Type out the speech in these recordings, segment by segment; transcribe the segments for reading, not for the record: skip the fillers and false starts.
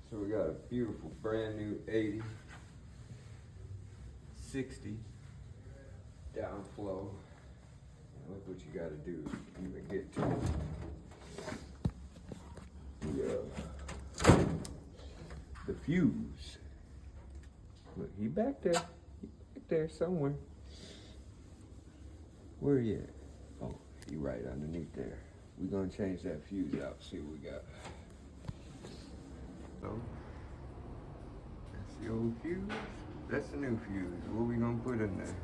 So we got a beautiful brand new 80, 60 downflow. Look what you gotta do to even get to the fuse. Look, he back there. He back there somewhere. Where he at? Oh, he right underneath there. We're gonna change that fuse out, see what we got. So, that's the old fuse. That's the new fuse. What we gonna put in there?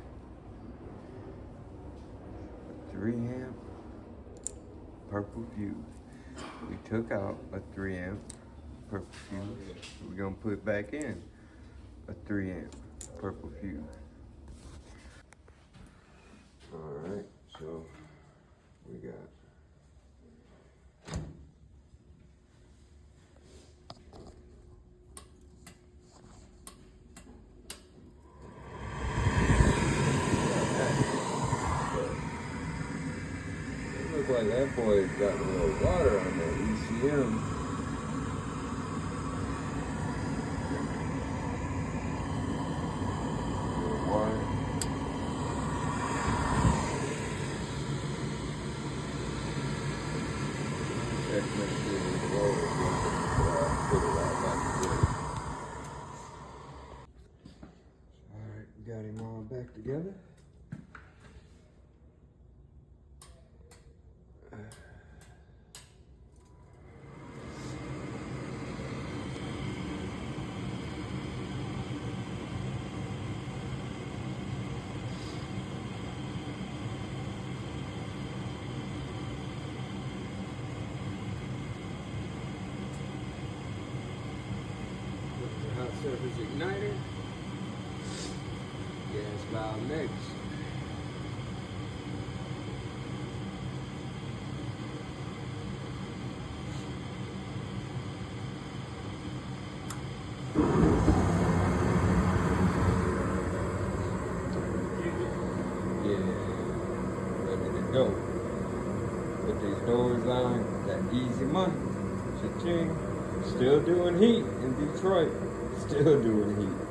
3 amp purple fuse. We took out a 3 amp purple fuse. We're gonna put back in a 3 amp purple fuse. Alright, so we got looks like that boy's got a little water on that ECM. Little water. Check make sure the water is good. Put it right back together. Alright, we got him all back together. Hot surface igniter, gas valve next. Yeah, ready to go. Put these doors on, that easy money, cha-ching. Still doing heat in Detroit. Still doing heat.